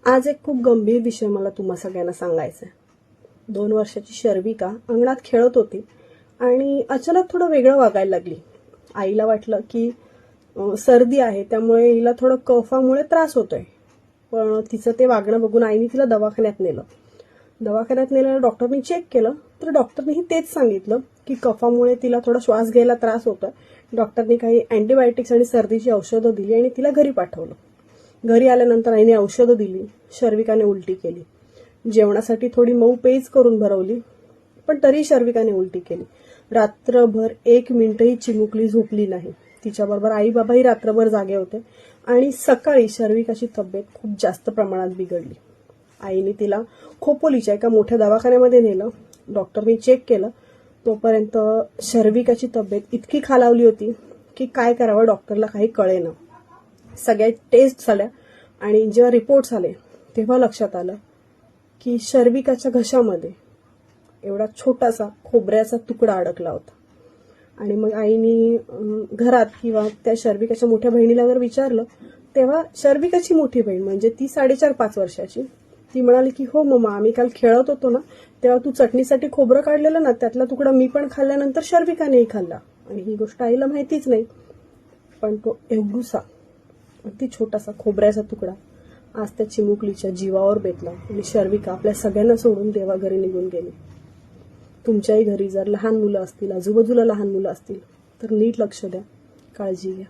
आज एक खूप गंभीर विषय मला तुम्हा सगळ्यांना सांगायचा आहे. 2 वर्षाची शर्विका अंगणात खेळत होती आणि अचानक थोडं वेगळं वागायला लागली. आईला वाटलं की सर्दी आहे, त्यामुळे हिला थोडं कफामुळे त्रास होतोय. पण तिचं ते वागणं बघून आईने तिला दवाखान्यात नेलं. दवाखान्यात नेल्यावर डॉक्टरनी चेक केलं, तर डॉक्टरनीही तेच सांगितलं की कफामुळे तिला थोडा श्वास घ्यायला त्रास होतोय. डॉक्टरनी काही अँटीबायोटिक्स आणि सर्दीची औषधं दिली आणि तिला घरी पाठवलं. घरी आल्यानंतर आईने औषधं दिली. शर्विकाने उलटी केली. जेवणासाठी थोडी मऊ पेज करून भरवली, पण तरी शर्विकाने उलटी केली. रात्रभर 1 मिनिटही चिमुकली झोपली नाही. तिच्याबरोबर आई बाबाही रात्रभर जागे होते आणि सकाळी शर्विकाची तब्येत खूप जास्त प्रमाणात बिघडली. आईने तिला खोपोलीच्या एका मोठ्या दवाखान्यामध्ये नेलं. डॉक्टरने चेक केलं. तोपर्यंत शर्विकाची तब्येत इतकी खालावली होती की काय करावं डॉक्टरला काही कळेना. सगळ्या टेस्ट झाल्या आणि जेव्हा रिपोर्ट्स आले तेव्हा लक्षात आलं की शर्विकाच्या घशामध्ये एवढा छोटासा खोबऱ्याचा तुकडा अडकला होता. आणि मग आईनी घरात किंवा त्या शर्विकाच्या मोठ्या बहिणीला जर विचारलं, तेव्हा शर्विकाची मोठी बहीण म्हणजे ती 4.5-5 वर्षाची, ती म्हणाली की हो मम्मा, आम्ही काल खेळत होतो ना, तेव्हा तू चटणीसाठी खोबरं काढलेलं ना, त्यातला तुकडा मी पण खाल्ल्यानंतर शर्विकानेही खाल्ला. आणि ही गोष्ट आईला माहितीच नाही. पण तो एवढूसा अगदी छोटासा खोबऱ्याचा तुकडा आज त्या चिमुकलीच्या जीवावर बेतला आणि शर्विका आपल्या सगळ्यांना सोडून देवाघरी निघून गेली. तुमच्याही घरी जर लहान मुलं असतील, आजूबाजूला लहान मुलं असतील, तर नीट लक्ष द्या, काळजी घ्या.